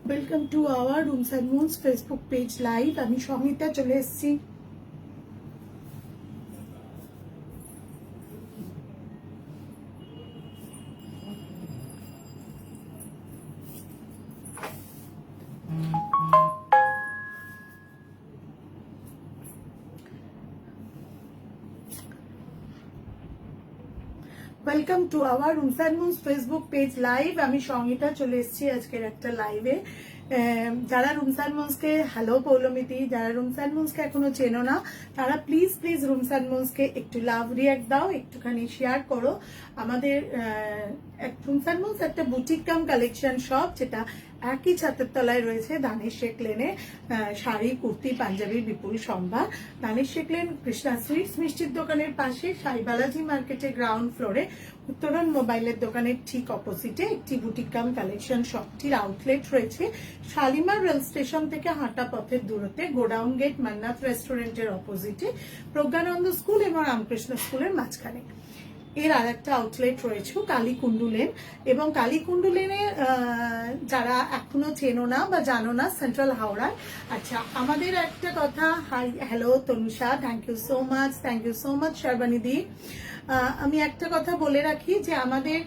Welcome to hour rooms and moons Facebook page live. আমি সঙ্গীতা চলে এসেছি। Welcome to hour rooms and moons Facebook page live. আমি সঙ্গীতা চলে এসেছি আজকের একটা লাইভে। যারা রুমস অ্যান্ড মুনসকে হ্যালো পৌলমিতি, যারা রুমস অ্যান্ড মুনসকে এখনো চেনো না তারা প্লিজ রুমস অ্যান্ড মুনসকে একটু লাভ রিয়াক্ট দাও, একটুখানি শেয়ার করো। আমাদের রুমস অ্যান্ড মুনস একটা বুটিক কাম কালেকশন শপ, যেটা একই ছাতের তলায় রয়েছে দানিশ শেখ লেনে। শাড়ি, কুর্তি, পাঞ্জাবির বিপুল সম্ভার। দানিশ শেখ লেন কৃষ্ণা সুইটস মিষ্টির দোকানের পাশে, সাই বালাজি মার্কেটে গ্রাউন্ড ফ্লোরে, উত্তরণ মোবাইলের দোকানের ঠিক অপোজিটে একটি বুটিক কাম কালেকশন শপটির আউটলেট রয়েছে। শালিমার রেল স্টেশন থেকে হাঁটা পথের দূরত্বে, গোডাউন গেট মান্নাথ রেস্টুরেন্টের অপোজিটে, প্রজ্ঞানন্দ স্কুল এবং রামকৃষ্ণ স্কুলের মাঝখানে। এর আর একটা আউটলেট রয়েছে কালীকুণ্ডু লেন, এবং কালীকুণ্ডু লেনে যারা এখনো চেনো না বা জানো না, সেন্ট্রাল হাওড়ায়। আচ্ছা, আমাদের একটা কথা, hi hello Tanusha, thank you so much Sharbani di. আমি একটা কথা বলে রাখি যে আমাদের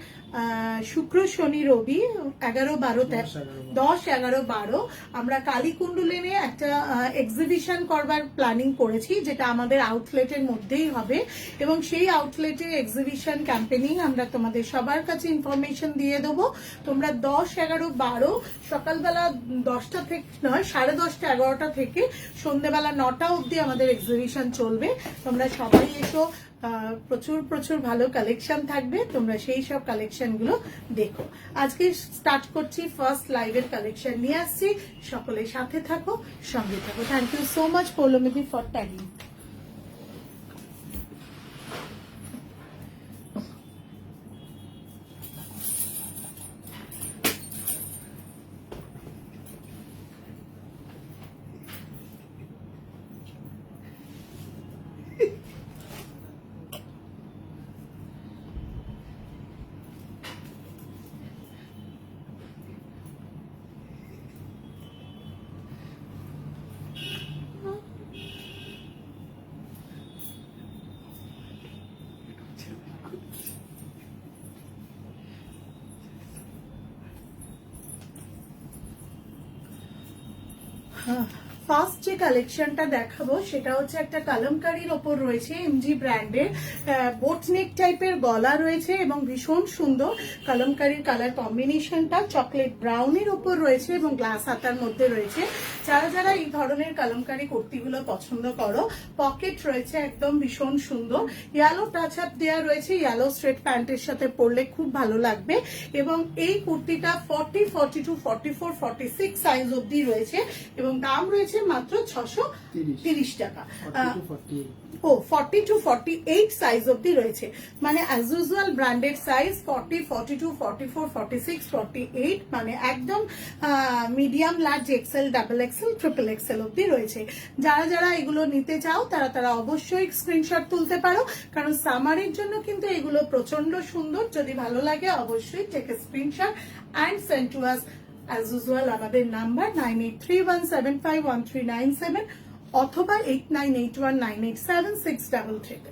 শুক্র শনি রবি 10-11-12 আমরা কালীকুণ্ডু লেনে একটা এক্সিবিশন করবার প্ল্যানিং করেছি, যেটা আমাদের আউটলেটের মধ্যেই হবে। এবং সেই আউটলেটে এক্সিবিশন ক্যাম্পেনিং আমরা তোমাদের সবার কাছে ইনফরমেশন দিয়ে দেবো। তোমরা 10-11-12 সকালবেলা 10টা থেকে নয়, 10:30 11টা থেকে সন্ধ্যেবেলা 9টা অবধি আমাদের এক্সিবিশন চলবে। তোমরা সবাই এসো, প্রচুর ভালো কালেকশন থাকবে, তোমরা সেই সব কালেকশন গুলো দেখো। আজকে স্টার্ট করছি, ফার্স্ট লাইভের কালেকশন নিয়ে আসছি। সকলে সাথে থাকো, সঙ্গে থাকো। Thank you so much Poulomiti for tagging. First যে কালেকশনটা দেখাবো সেটা হচ্ছে একটা কালামকারীর ওপর রয়েছে, এমজি ব্র্যান্ডের বোটনেক টাইপের গলা রয়েছে এবং ভীষণ সুন্দর কালামকারীর কালার কম্বিনেশনটা চকলেট ব্রাউনের ওপর রয়েছে এবং গ্লাস হাতার মধ্যে রয়েছে। যারা এই ধরনের কালামকারী কুর্তিগুলো পছন্দ করো, পকেট রয়েছে একদম ভীষণ সুন্দর, ইয়েলো টাচ আপ দেওয়া রয়েছে, ইয়েলো স্ট্রেট প্যান্টের সাথে পরলে খুব ভালো লাগবে। এবং এই কুর্তিটা 40, 42, 44, 46 সাইজ অবধি রয়েছে এবং দাম রয়েছে মাত্র 630 টাকা। 40 to 48 সাইজ অবধি রয়েছে, মানে অ্যাজ ইউজুয়াল ব্র্যান্ডেড সাইজ 40, 42, 44, 46, 48, মানে একদম medium, large, XL, double XL, triple XL অবধি রয়েছে। যারা এগুলো নিতে চাও তারা অবশ্যই স্ক্রিনশট তুলতে পারো, কারণ সামারের জন্য কিন্তু এগুলো প্রচন্ড সুন্দর। যদি ভালো লাগে অবশ্যই take a screenshot and send to us. As usual আমাদের নাম্বার 9831751397 অথবা 8981987633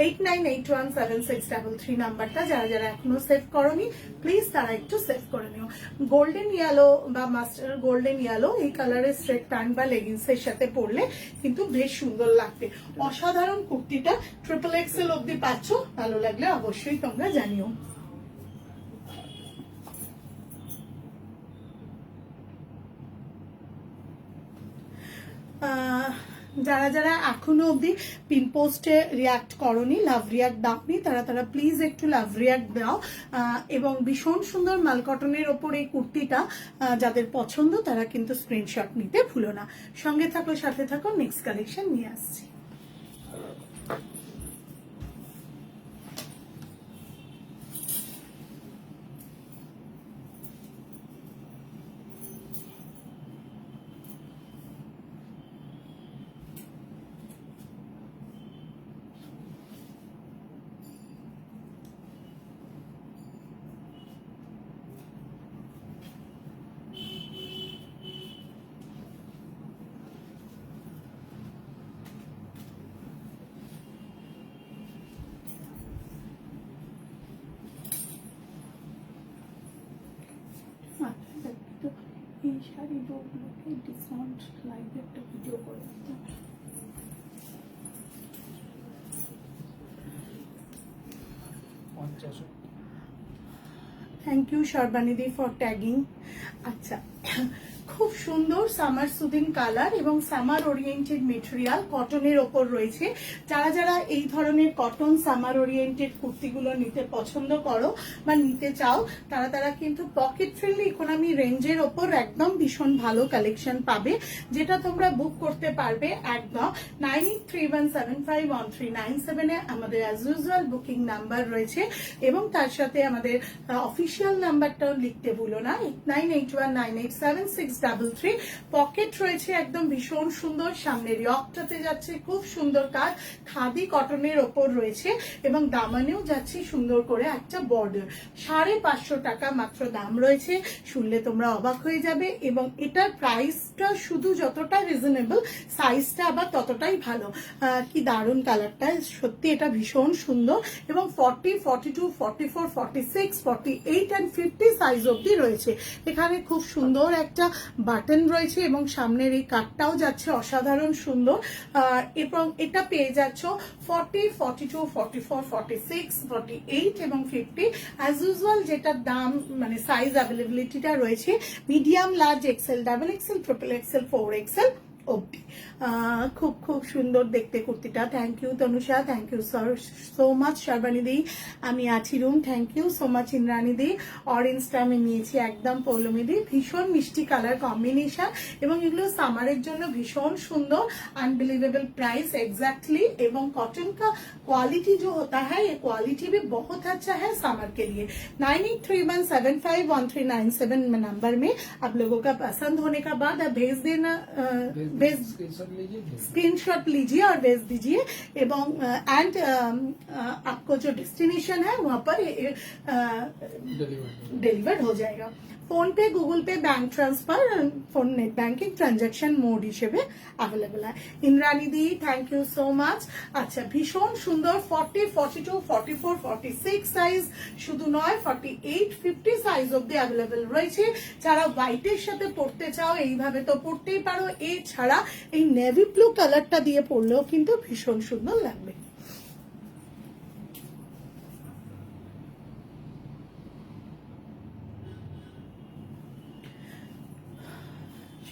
89817633 নাম্বারটা যারা এখনো সেভ করোনি প্লিজ তারা একটু সেভ করে নিও। গোল্ডেন ইয়েলো বা মাস্টার গোল্ডেন ইয়েলো এই কালারের স্ট্রেট প্যান্ট বা লেগিংস এর সাথে পরলে কিন্তু বেশ সুন্দর লাগবে। অসাধারণ কুর্তিটা ট্রিপল এক্সেল অবধি পাচ্ছ, ভালো লাগলে অবশ্যই তোমরা জানিও। যারা এখনো অবধি পিন পোস্টে রিয়াক্ট করনি, লাভ রিয়াক্ট দাওনি, তারা প্লিজ একটু লাভ রিয়াক্ট দাও। এবং ভীষণ সুন্দর মাল কটনের ওপর এই কুর্তিটা যাদের পছন্দ তারা কিন্তু স্ক্রিনশট নিতে ভুলো না। সঙ্গে থাকো, সাথে থাকো, নেক্সট কালেকশন নিয়ে আসছি। এই শাড়িগুলোকে ডিসকাউন্ট লাইভে একটা ভিডিও করে দিতে হবে। Thank you Sarbanidhi for tagging. আচ্ছা, খুব সুন্দর সামার সুদিং কালার এবং সামার ওরিয়েন্টেড মেটেরিয়াল কটনের ওপর রয়েছে। যারা যারা এই ধরনের কটন সামার ওরিয়েন্টেড কুর্তিগুলো নিতে পছন্দ করো বা নিতে চাও, তারা তারা কিন্তু পকেট ফ্রেন্ডলি ইকোনমি রেঞ্জের ওপর একদম ভীষণ ভালো কালেকশন পাবে, যেটা তোমরা বুক করতে পারবে একদম 9831751397 এ আমাদের অ্যাজ ইউজুয়াল বুকিং নাম্বার রয়েছে এবং তার সাথে আমাদের অফিসিয়াল নাম্বারটাও লিখতে ভুলো না, 8981987633। পকেট রয়েছে একদম ভীষণ সুন্দর, সামনের ইয়কটাতে যাচ্ছে খুব সুন্দর কাজ, খাদি কটনের ওপর রয়েছে এবং দামানেও যাচ্ছে সুন্দর করে একটা বর্ডার। 550 টাকা মাত্র দাম রয়েছে, শুনলে তোমরা অবাক হয়ে যাবে এবং এটার প্রাইসটা শুধু যতটা রিজনেবল, সাইজটা আবার ততটাই ভালো। কি দারুণ কালারটা, সত্যি এটা ভীষণ সুন্দর এবং 40, 42, 44, 46, 48 and 50 সাইজ অবধি রয়েছে। এখানে খুব সুন্দর একটা বাটন রয়েছে এবং সামনের এই কাটটাও যাচ্ছে অসাধারণ সুন্দর। এবং এটা পেয়ে যাচ্ছ 40, 42, 44, 46, 48 এবং 50 অ্যাজ ইউজুয়াল। যেটার দাম মানে সাইজ অ্যাভেলেবিলিটিটা রয়েছে medium, large, XL, double XL, triple XL, 4XL অবধি। খুব খুব সুন্দর দেখতে কুর্তিটা। Thank you Tanusha, thank you so much Sarbanidhi. আমি আছি room, thank you so much Indranidhi. অরেঞ্জটা আমি নিয়েছি একদম পৌলমিদি, ভীষণ মিষ্টি কালার কম্বিনেশন এবং এগুলো সামারের জন্য ভীষণ সুন্দর। अनबिलीवेबल प्राइस एग्जैक्टली এবং कॉटन का क्वालिटी जो होता है ये क्वालिटी भी बहुत अच्छा है समर के लिए। 9831751397 नंबर में आप लोगों का पसंद होने का बाद आप भेज देना, स्क्रीनशॉट लीजिए और भेज दीजिए एवं एंड आपको जो डेस्टिनेशन है वहां पर डिलीवर्ड हो जाएगा। फोन पे, गूगल पे, bank transfer, phone net banking transaction mode হিসেবে अवेलेबल है। इंद्रानी दी थैंक यू सो मच। আচ্ছা, ভীষণ সুন্দর 40, 42, 44, 46 সাইজ শুধু নয় 48, 50 সাইজ অবধি अवेलेबल রয়েছে। যারা হোয়াইটের সাথে পড়তে চাও এইভাবে তো পড়তেই পারো, এছাড়া এই নেভি ব্লু কালারটা দিয়ে পরলেও কিন্তু ভীষণ সুন্দর লাগবে।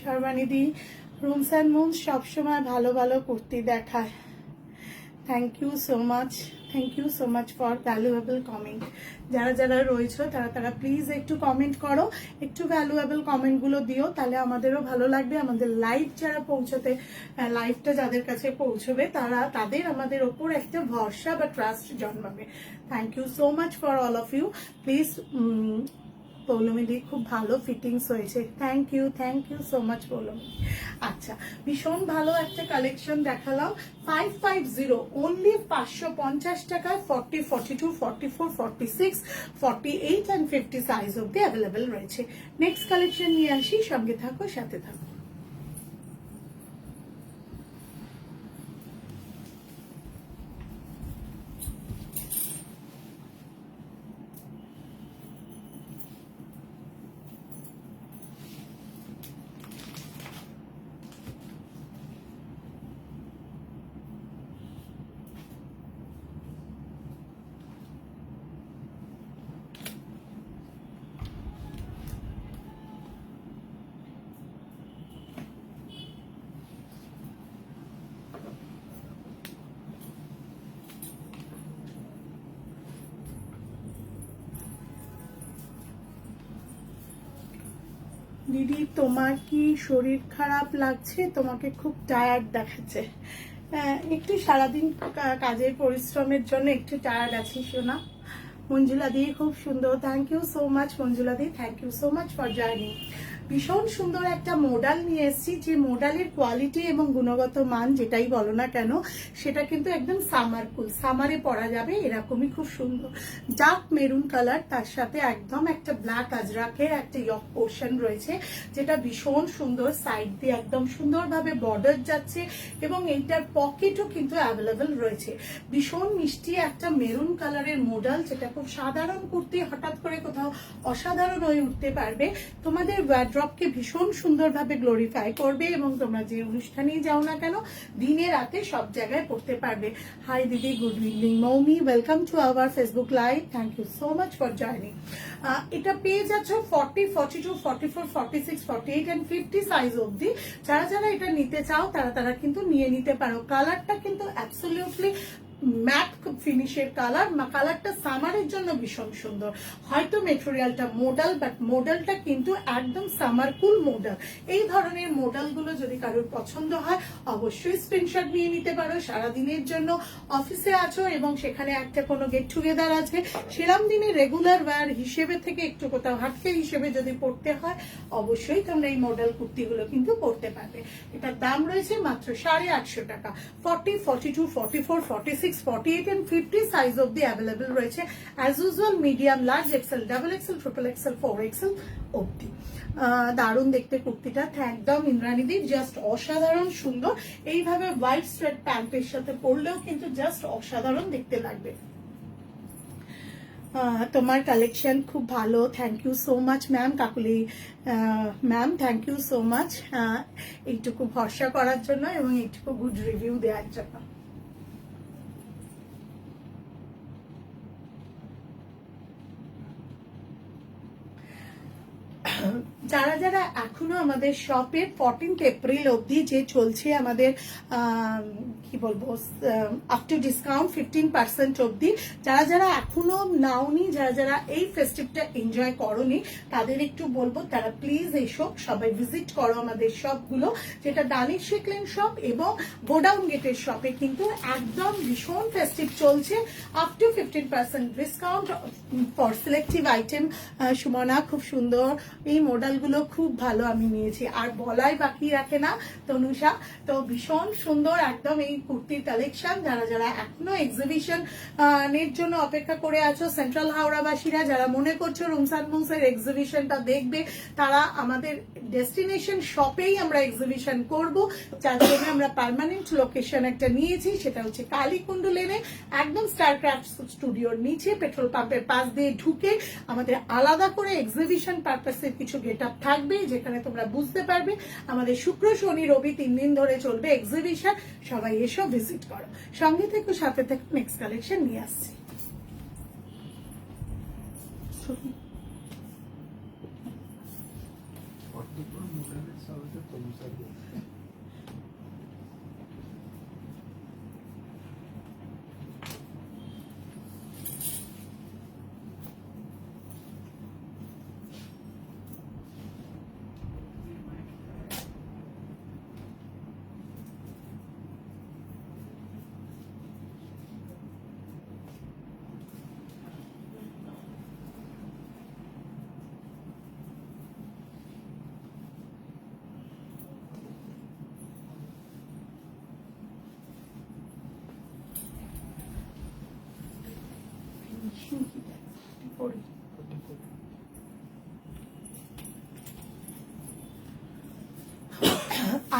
সর্বানিধি, রুমস অ্যান্ড মুনস সবসময় ভালো ভালো কুর্তি দেখায়। Thank you so much, thank you so much for valuable comment. যারা যারা রয়েছে তারা তারা প্লিজ একটু কমেন্ট করো, একটু ভ্যালুয়েবল কমেন্টগুলো দিও, তাহলে আমাদেরও ভালো লাগবে। আমাদের লাইভ যারা পৌঁছতে, লাইভটা যাদের কাছে পৌঁছবে তাদের আমাদের ওপর একটা ভরসা বা ট্রাস্ট জন্মাবে। Thank you so much for all of you. Please Poulomidi, খুব ভালো ফিটিংস হয়েছে। Thank you so much Poulomi. আচ্ছা, ভীষণ ভালো একটা কালেকশন দেখালাম। 550 অনলি 550 টাকায় 40, 42, 44, 46, 48 and 50 সাইজ অবধি অ্যাভেলেবেল রয়েছে। নেক্সট কালেকশন নিয়ে আসি, সঙ্গে থাকো, সাথে থাকো। দিদি, তোমার কি শরীর খারাপ লাগছে? তোমাকে খুব টায়ার্ড দেখাচ্ছে। একটু সারাদিন কাজের পরিশ্রমের জন্য একটু টায়ার্ড আছি সোনা। মঞ্জুলা দি খুব সুন্দর, thank you so much Manjula দি, thank you so much for joining. ভীষণ সুন্দর একটা মডেল নিয়ে এসেছি, যে মডেলের কোয়ালিটি এবং গুণগত মান যেটাই বলো না কেন সেটা কিন্তু একদম সামার কুল, সামারে পরা যাবে এরকমই খুব সুন্দর। ডার্ক মেরুন কালার, তার সাথে একদম একটা ব্ল্যাক আজরাকের একটা ইয়ক পোর্শন রয়েছে, যেটা ভীষণ সুন্দর। সাইড দিয়ে একদম সুন্দরভাবে বর্ডার যাচ্ছে এবং এইটার পকেটও কিন্তু অ্যাভেলেবেল রয়েছে। ভীষণ মিষ্টি একটা মেরুন কালারের মডেল, যেটা খুব সাধারণ কুর্তি হঠাৎ করে কোথাও অসাধারণ হয়ে উঠতে পারবে। তোমাদের ওয়ার্ড্রপকে ভীষণ সুন্দরভাবে গ্লোরিফাই করবে এবং তোমরা যে অনুষ্ঠানেই যাও না কেন দিনে রাতে সব জায়গায় পড়তে পারবে। হাই দিদি, good evening Moumi, welcome to our Facebook live, thank you so much for joining. এটা পেয়ে যাচ্ছ 40, 42, 44, 46, 48 and 50 সাইজ অবধি। যারা যারা এটা নিতে চাও তারা কিন্তু নিয়ে নিতে পারো। কালারটা কিন্তু অ্যাবসলিউটলি ম্যাট ফিনিশের কালারটা সামারের জন্য ভীষণ সুন্দর। হয়তো মেটেরিয়ালটা মোডাল, বাট মোডালটা কিন্তু একদম সামার কুল মোডাল। এই ধরনের মোডালগুলো যদি কারোর পছন্দ হয় অবশ্যই স্ক্রিনশট নিয়ে নিতে পারো। সারাদিনের জন্য অফিসে আছো এবং সেখানে একটা কোনো গেট টুগেদার আছে, সেরকম দিনে রেগুলার ওয়্যার হিসেবে থেকে একটু কোথাও হাটকে হিসেবে যদি পড়তে হয় অবশ্যই তোমরা এই মডেল কুর্তিগুলো কিন্তু পড়তে পারবে। এটার দাম রয়েছে মাত্র 850 টাকা। 40, 42, 44, 46, 48 and 50 সাইজ অবধি অ্যাভেলেবল রয়েছে। As usual medium, large, XL, double XL, triple XL, 4XL অবধি। দারুণ দেখতে কুর্তিটা, একদম ইন্দ্রাণীদি, জাস্ট অসাধারণ সুন্দর। এইভাবে হোয়াইট স্ট্রেট প্যান্টের সাথে পরলেও কিন্তু জাস্ট অসাধারণ দেখতে লাগবে। তোমার কালেকশন খুব ভালো, thank you so much ma'am. Kakuli ma'am, thank you so much এইটুকু ভরসা করার জন্য এবং এইটুকু গুড রিভিউ দেওয়ার জন্য। যারা যারা এখনো আমাদের শপের 14 এপ্রিল অবধি যে চলছে আমাদের কি বলবো আপ টু ডিসকাউন্ট 15% অবধি, যারা যারা এখনো নাওনি, যারা যারা এই ফেস্টিভটা এনজয় করনি, তাদের একটু বলবো তারা প্লিজ এসো, সবাই ভিজিট করো আমাদের শপগুলো, যেটা দানিশ শিকলেন শপ এবং গোডাউন গেটের শপে কিন্তু একদম ভীষণ ফেস্টিভ চলছে। Up to 15% discount for selective item. Sumana, খুব সুন্দর এই মডেলগুলো, খুব ভালো আমি নিয়েছি, আর বলাই বাকি রাখে না তনুষা। তো ভীষণ সুন্দর একদম এই কুর্তির কালেকশন। যারা যারা এখনো এক্সিবিশন এর জন্য অপেক্ষা করে আছো, সেন্ট্রাল হাওড়াবাসীরা যারা মনে করছো রুমস অ্যান্ড মুনসের এক্সিবিশনটা দেখবে, তারা আমাদের ডেস্টিনেশন শপেই আমরা এক্সিবিশন করব, যার জন্য আমরা পার্মানেন্ট লোকেশন একটা নিয়েছি, সেটা হচ্ছে কালীকুণ্ডু লেনে, একদম স্টারক্রাফট স্টুডিওর নিচে পেট্রোল পাম্পের পাশ দিয়ে ঢুকে আমাদের আলাদা করে এক্সিবিশন পারপাসের কিছু গেট আপ থাকবে, যেখানে তোমরা বুঝতে পারবে আমাদের শুক্র, শনি, রবি 3 দিন ধরে চলবে এক্সিবিশন। সবাই এসো, ভিজিট করো, সঙ্গে থেকে সাথে থেকে নেক্সট কালেকশন নিয়ে আসছি।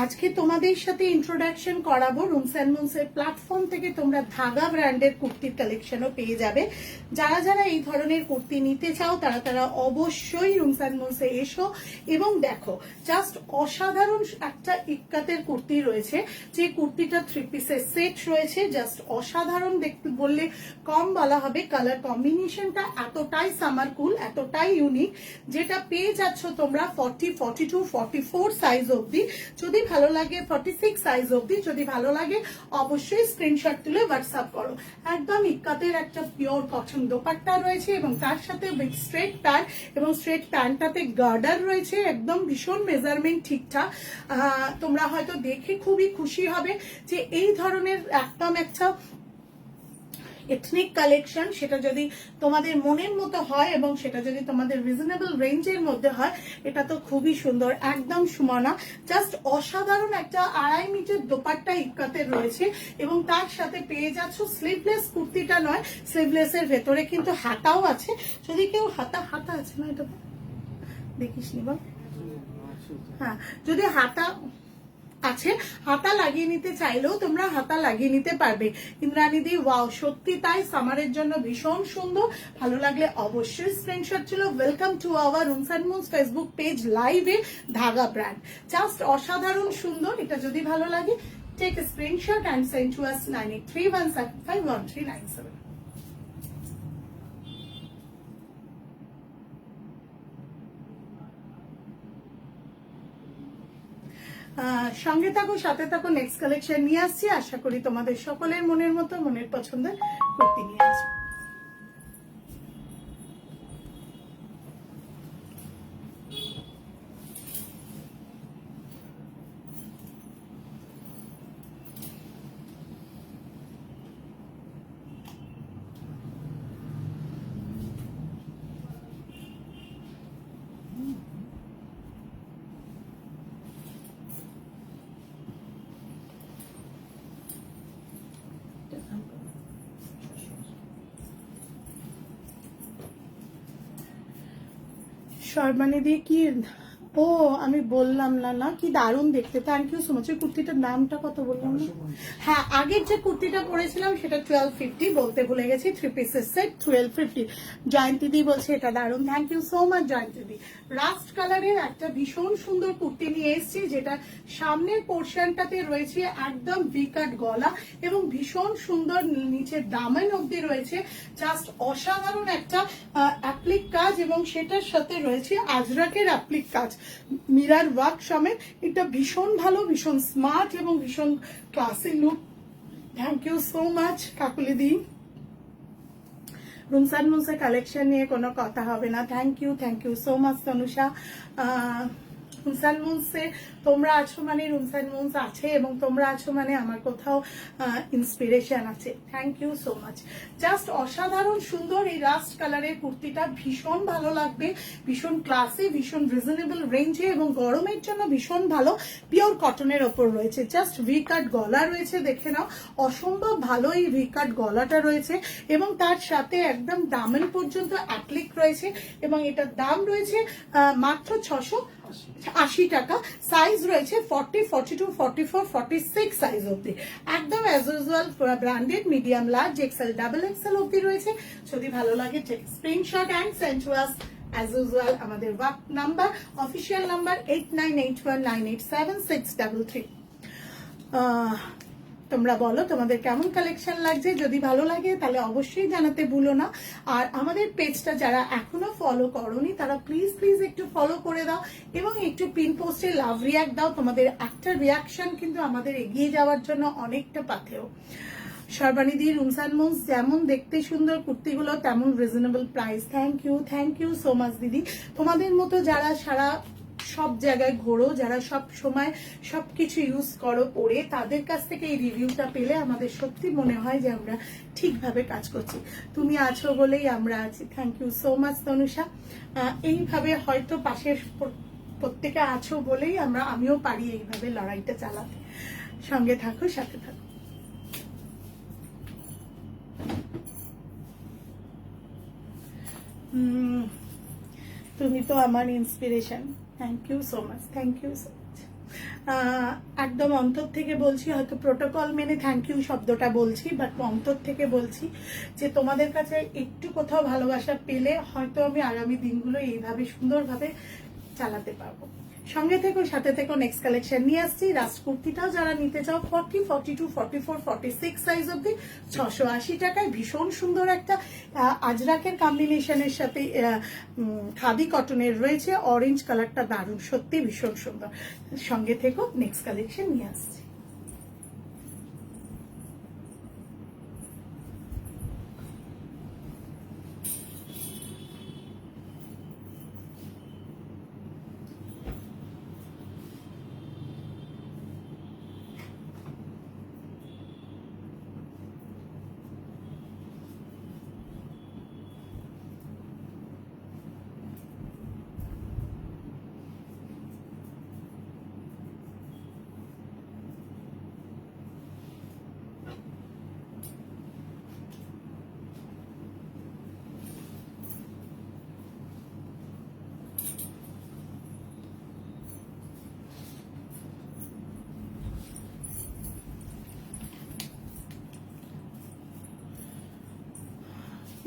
আজকে তোমাদের সাথে ইন্ট্রোডাকশন করাবো রুমস অ্যান্ড মুনসের প্ল্যাটফর্ম থেকে তোমরা ধাগা ব্র্যান্ডের কুর্তির কালেকশনও পেয়ে যাবে। যারা যারা এই ধরনের কুর্তি নিতে চাও তারা তারা অবশ্যই রুমস অ্যান্ড মুনসে এসো এবং দেখো। জাস্ট অসাধারণ একটা ইক্কাতের কুর্তি রয়েছে, যে কুর্তিটা 3 পিসের সেট রয়েছে, জাস্ট অসাধারণ দেখতে বললে কম বলা হবে। কালার কম্বিনেশনটা এতটাই সামার কুল, এতটাই ইউনিক, যেটা পেয়ে যাচ্ছ তোমরা 40, 42, 44 সাইজ অবধি। যদি ভালো লাগে 46 সাইজ অবধি, যদি ভালো লাগে অবশ্যই স্ক্রিনশট তুলে হোয়াটসঅ্যাপ করো। একদম ইক্কাতের একটা পিওর কটন দোপাট্টা রয়েছে এবং তার সাথে স্ট্রেট প্যান্ট, এবং স্ট্রেট প্যান্টটাতে গার্ডার রয়েছে, একদম ভীষণ মেজারমেন্ট ঠিকঠাক। তোমরা হয়তো দেখে খুবই খুশি হবে যে এই ধরনের একদম একটা এথনিক কালেকশন, সেটা যদি তোমাদের মনের মতো হয় এবং সেটা যদি তোমাদের রিজনেবল রেঞ্জের মধ্যে হয়, এটা তো খুবই সুন্দর। একদম সুমনা, জাস্ট অসাধারণ একটা 2.5 মিটার দোপাট্টা ইক্কাতের রয়েছে এবং তার সাথে পেয়ে যাচ্ছ স্লিভলেস কুর্তিটা নয়, স্লিভলেসের ভেতরে কিন্তু হাতাও আছে। যদি কেউ হাতা আছে না, এটা দেখিস নি বল। হ্যাঁ, যদি হাতা আছে, হাতা লাগিয়ে নিতে চাইলেও তোমরা হাতা লাগিয়ে নিতে পারবে। ইন্দ্রাণীদি ওয়াও, সত্যি তাই, সামারের জন্য ভীষণ সুন্দর। ভালো লাগলে অবশ্যই স্ক্রিনশট ছিল। Welcome to hour rooms and moons Facebook page লাইভে ধাগা ব্র্যান্ড, জাস্ট অসাধারণ সুন্দর। এটা যদি ভালো লাগে, take a screenshot and send to us 9831751397। সঙ্গে থাকো, সাথে থাকো, নেক্সট কালেকশন নিয়ে আসছি। আশা করি তোমাদের সকলের মনের মতো মনের পছন্দের কুর্তি নিয়ে আসবো। শর্মানি দিয়ে কি, ও আমি বললাম না কি দারুণ দেখতে, থ্যাংক ইউ সো মাচ। ওই কুর্তিটার নামটা কত বললাম না? হ্যাঁ, আগের যে কুর্তিটা পরেছিলাম সেটা 1250, বলতে ভুলে গেছি, 3 পিসের সেট 1250। জয়ন্তী দি বলছে এটা দারুণ, thank you so much Jayanti di. Rust কালারের একটা ভীষণ সুন্দর কুর্তি নিয়ে এসেছি, যেটা সামনের পোর্শনটাতে রয়েছে একদম ভিকাট গলা এবং ভীষণ সুন্দর নিচে দামান অব্দি রয়েছে, জাস্ট অসাধারণ একটা অ্যাপ্লিক কাজ, এবং সেটার সাথে রয়েছে আজরাকের অ্যাপ্লিক কাজ, মিরার ওয়ার্ক সমেত। এটা ভীষণ ভালো, ভীষণ স্মার্ট এবং ভীষণ classy look. Thank you so much Kakuli di. Rooms and মুনসের কালেকশন নিয়ে কোনো কথা হবে না। Thank you so much Tanusha. Rooms and মুনসে তোমরা আছো মানে রুমস অ্যান্ড মুনস আছে, এবং তোমরা আছো মানে আমার কোথাও ইন্সপিরেশন আছে। Thank you so much. Just অসাধারণ সুন্দর এই রাস্ট কালারের কুর্তিটা, ভীষণ ভালো লাগবে, ভীষণ ক্লাসি, ভীষণ রিজনেবল রেঞ্জে, এবং গরমের জন্য ভীষণ ভালো। পিওর কটনের ওপর রয়েছে, জাস্ট ভি কাট গলা রয়েছে, দেখে নাও, অসম্ভব ভালো এই ভি কাট গলাটা রয়েছে, এবং তার সাথে একদম দামেন পর্যন্ত অ্যাপ্লিক রয়েছে, এবং এটার দাম রয়েছে মাত্র 680 টাকা। সাইজ রয়েছে 40, 42, 44, 46 সাইজ অব্দি, একদম as usual branded, medium, large, XL, double XL অব্দি রয়েছে। যদি ভালো লাগে take screenshot and send to us as usual. আমাদের ওয়াক নাম্বার, অফিসিয়াল নাম্বার 8981987633। তোমরা বলো তোমাদের কেমন কালেকশন লাগছে, যদি ভালো লাগে তাহলে অবশ্যই জানাতে ভুলো না। আর আমাদের পেজটা যারা এখনো ফলো করোনি তারা প্লিজ একটু ফলো করে দাও, এবং একটু পিন পোস্টে লাভ রিয়াক্ট দাও। তোমাদের একটা রিয়াকশন কিন্তু আমাদের এগিয়ে যাওয়ার জন্য অনেকটা পাথেয়। সর্বানিধি, রুমস অ্যান্ড মুনস, যেমন দেখতে সুন্দর কুর্তিগুলো তেমন reasonable price. Thank you so much দিদি। তোমাদের মতো যারা সারা সব জায়গায় ঘোরো, যারা সব সময় সবকিছু ইউজ করো পরে, তাদের কাছ থেকে এই রিভিউটা পেলে আমাদের সত্যি মনে হয় যে আমরা ঠিকভাবে কাজ করছি। তুমি আছো বলেই আমরা আছি। Thank you so much Tanusha. এইভাবে হয়তো পাশের প্রত্যেকে আছো বলেই আমিও পারি এইভাবে লড়াইটা চালাতে। সঙ্গে থাকো, সাথে থাকো। তুমি তো আমার inspiration. Thank you so much. একদম অন্তর থেকে বলছি, হয়তো প্রোটোকল মেনে থ্যাংক ইউ শব্দটা বলছি, বাট অন্তর থেকে বলছি যে তোমাদের কাছে একটু কোথাও ভালোবাসা পেলে হয়তো আমি আগামী দিনগুলো এইভাবে সুন্দরভাবে চালাতে পারবো। সঙ্গে থেকো, সাথে থেকো, নেক্সট কালেকশন নিয়ে আসছি। রাস্ট কুর্তিটাও যারা নিতে চাও 40, 42, 44, 46 সাইজ অব্দি 680 টাকায়, ভীষণ সুন্দর একটা আজরাকের কম্বিনেশনের সাথে খাদি কটনের রয়েছে, অরেঞ্জ কালারটা দারুণ, সত্যি ভীষণ সুন্দর। সঙ্গে থেকো, নেক্সট কালেকশন নিয়ে আসছি।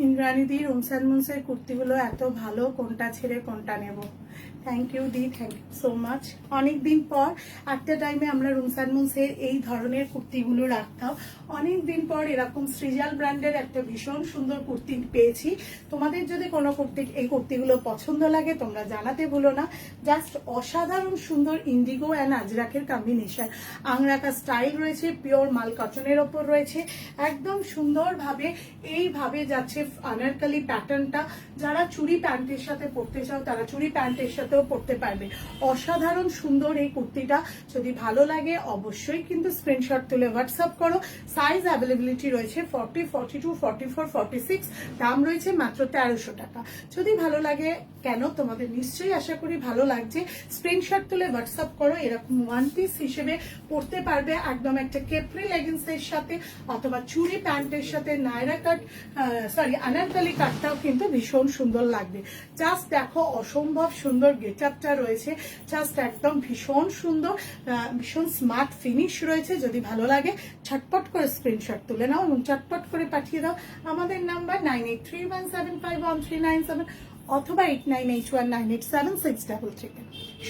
ইন্দ্রাণী দি, রুমস অ্যান্ড মুনসের কুর্তিগুলো এত ভালো, কোনটা ছেড়ে কোনটা নেব। থ্যাংক ইউ দি, থ্যাংক ইউ সো মাচ। অনেকদিন পর একটা টাইমে আমরা রুমস অ্যান্ড মুনসের এই ধরনের কুর্তিগুলো রাখতাম। অনেকদিন পর এরকম সৃজাল ব্র্যান্ডের একটা ভীষণ সুন্দর কুর্তি পেয়েছি। তোমাদের যদি কোনো এই কুর্তিগুলো পছন্দ লাগে তোমরা জানাতে ভুলো না। জাস্ট অসাধারণ সুন্দর ইন্ডিগো অ্যান্ড আজরাকের কম্বিনেশন, আংরাকা স্টাইল রয়েছে, পিওর মাল কটনের ওপর রয়েছে, একদম সুন্দরভাবে এইভাবে যাচ্ছে আনারকলি প্যাটার্নটা। যারা চুড়ি প্যান্টের সাথে পরতে চাও তারা চুড়ি প্যান্টের সাথেও পরতে পারবে। অসাধারণ সুন্দর এই কুর্তিটা, যদি ভালো লাগে অবশ্যই কিন্তু স্ক্রিনশট তুলে হোয়াটসঅ্যাপ করো। সাইজ অ্যাভেলেবিলিটি রয়েছে 40, 42, 44, 46, দাম রয়েছে মাত্র 1300 টাকা। যদি ভালো লাগে, কেন তোমাদের নিশ্চয়ই আশা করি ভালো লাগছে, স্ক্রিনশট তুলে হোয়াটসঅ্যাপ করো। এরকম ওয়ান পিস হিসেবে পরতে পারবে একদম একটা কেপ্রি লেগিংসের সাথে, অথবা চুড়ি প্যান্টের সাথে নায়রা কাট আনারকলি কাটটাও কিন্তু ভীষণ সুন্দর লাগবে। জাস্ট দেখো অসম্ভব সুন্দর গেট আপটা রয়েছে, জাস্ট একদম ভীষণ সুন্দর, ভীষণ স্মার্ট ফিনিশ রয়েছে। যদি ভালো লাগে ঝটপট করে স্ক্রিনশট তুলে নাও এবং চটপট করে পাঠিয়ে দাও আমাদের নাম্বার 9831751397 অথবা 8981987633।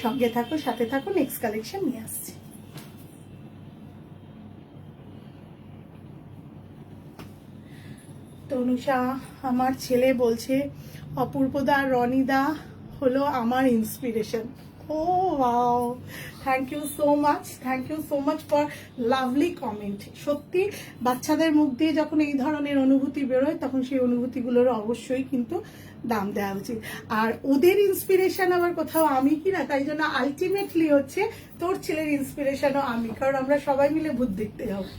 সঙ্গে থাকো, সাথে থাকো, নেক্সট কালেকশন নিয়ে আসছি। তনুষা, আমার ছেলে বলছে অপূর্বদা রনিদা হলো আমার inspiration. Oh wow, thank you so much, thank you so much for lovely comment. সত্যি বাচ্চাদের মুখ দিয়ে যখন এই ধরনের অনুভূতি বেরোয় তখন সেই অনুভূতিগুলোর অবশ্যই কিন্তু দাম দেওয়া উচিত। আর ওদের ইন্সপিরেশন আবার কোথাও আমি কিনা, তাই জন্য আলটিমেটলি হচ্ছে তোর ছেলের ইন্সপিরেশনও আমি, কারণ আমরা সবাই মিলে ভূত দেখতে যাবো।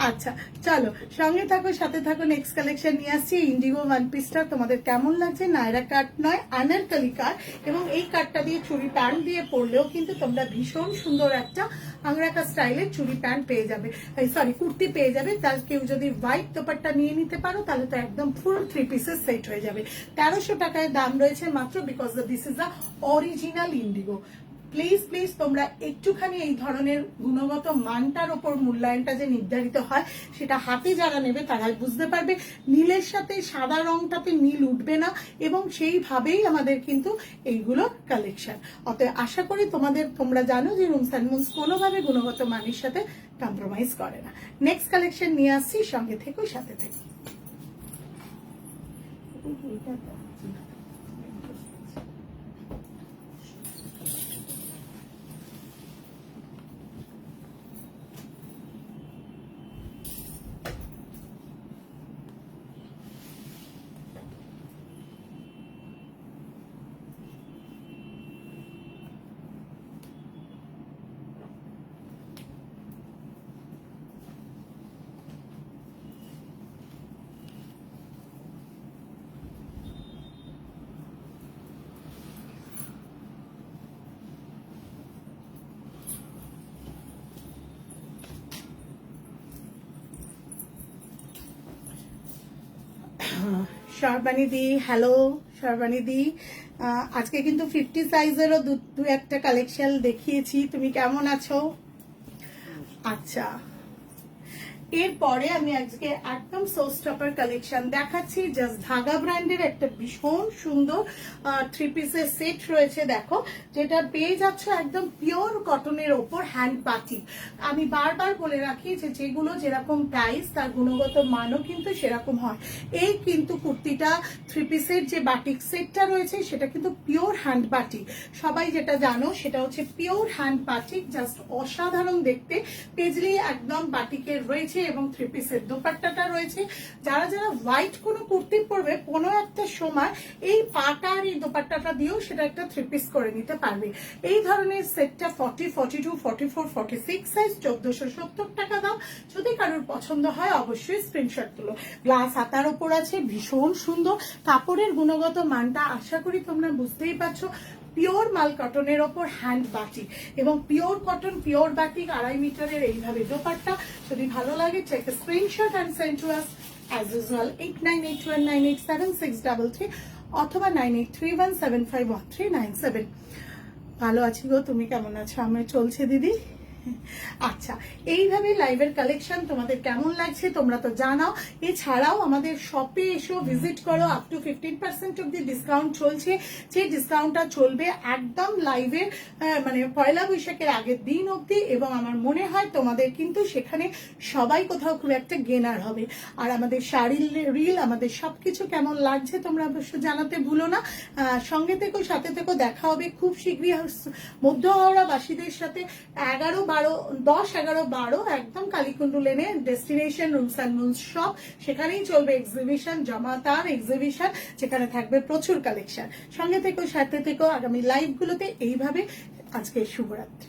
আচ্ছা চলো, সঙ্গে থাকো, সাথে থাকো, নেক্সট কালেকশন নিয়ে আসছি। ইন্ডিগো ওয়ান পিসটা তোমাদের কেমন লাগছে? নায়রা কাট নয়, আনারকলি কাট, এবং এই কাটটা দিয়ে চুড়ি প্যান্ট দিয়ে পরলেও কিন্তু তোমরা ভীষণ সুন্দর একটা আংরাকা স্টাইলের চুড়ি প্যান্ট পেয়ে যাবে, কুর্তি পেয়ে যাবে। তার কেউ যদি হোয়াইট দোপাট্টা নিয়ে নিতে পারো তাহলে তো একদম ফুল 3 পিসের সেট হয়ে যাবে। 1300 টাকায় দাম রয়েছে মাত্র, because this is a original Indigo. Please please তোমরা একটুখানি এই ধরনের গুণগত মানটার ওপর মূল্যায়নটা যে নির্ধারিত হয় সেটা হাতে যারা নেবে তারাই বুঝতে পারবে। নীলের সাথে সাদা রংটাতে নীল উঠবে না, এবং সেইভাবেই আমাদের কিন্তু এইগুলো কালেকশন। অতএব আশা করি তোমরা জানো যে রুমস অ্যান্ড মুনস কোনোভাবে গুণগত মানের সাথে কম্প্রোমাইজ করে না। নেক্সট কালেকশন নিয়ে আসছি, সঙ্গে থেকো, সাথে থেকো। সর্বাণী দি, হ্যালো সর্বাণী দি। আজকে কিন্তু 50 সাইজেরও দু একটা কালেকশন দেখিয়েছি। তুমি কেমন আছো? আচ্ছা, এরপরে আমি আজকে একদম শো স্টপার কালেকশন দেখাচ্ছি। জাস্ট ধাগা ব্র্যান্ডের একটা ভীষণ সুন্দর 3 পিসের সেট রয়েছে, দেখো, যেটা পেয়ে যাচ্ছ একদম পিওর কটনের ওপর হ্যান্ড পাটি। আমি বারবার বলে রাখি যে যেগুলো যেরকম প্রাইস তার গুণগত মানও কিন্তু সেরকম হয়। এই কিন্তু কুর্তিটা 3 পিসের যে বাটিক সেটটা রয়েছে সেটা কিন্তু পিওর হ্যান্ড বাটিক। সবাই যেটা জানো সেটা হচ্ছে পিওর হ্যান্ড বাটিক, জাস্ট অসাধারণ দেখতে। পেজলি একদম বাটিকের রয়েছে এবং 3 পিসের দোপাট্টাটা রয়েছে। যারা যারা হোয়াইট কোনো কুর্তি পরবে কোনো একটা সময় এই পাটা আর এই দোপাট্টাটা দিয়েও সেটা একটা 3 পিস করে নিতে পারবে। এই ধরনের সেটটা 40, 42, 44, 46 সাইজ, 1470 টাকা দাম। যদি কারোর পছন্দ হয় অবশ্যই স্ক্রিনশট তুলো। গ্লাস হাতার ওপর আছে, ভীষণ সুন্দর কাপড়ের গুণগত মানটা আশা করি তোমরা বুঝতেই পারছো। পিওর মাল কটনের ওপর হ্যান্ড বাটিক, এবং পিওর কটন পিওর বাটিক 2.5 মিটারের এইভাবে দোপাট্টা। যদি ভালো লাগে take a screenshot and send to us as usual 8981987633 অথবা 9831751397। ভালো আছি গো, তুমি কেমন আছো? আমি চলছে দিদি, আচ্ছা, এইভাবে লাইভের কালেকশন তোমাদের কেমন লাগছে তোমরা তো জানাও। এছাড়াও আমাদের শপে এসো, ভিজিট করো। আপ টু 15% অব্দি ডিসকাউন্ট চলছে। যে ডিসকাউন্টটা চলবে একদম লাইভের মানে পয়লা বৈশাখের আগের দিন অব্দি, এবং আমার মনে হয় তোমাদের কিন্তু সেখানে সবাই কোথাও খুব একটা গেনার হবে। আর আমাদের শাড়ির রিল, আমাদের সবকিছু কেমন লাগছে তোমরা অবশ্য জানাতে ভুলো না। সঙ্গে থেকো, সাথে থেকো, দেখা হবে খুব শীঘ্রই মধ্য হাওড়াবাসীদের সাথে 10-11-12 একদম কালীকুণ্ডু লেনে destination rooms and moons shop. সেখানেই চলবে এক্সিবিশন, জমাতার এক্সিবিশন, যেখানে থাকবে প্রচুর কালেকশন। সঙ্গে থেকো, সাথে থেকো আগামী লাইভগুলোতে। এইভাবে আজকে শুভরাত্রি।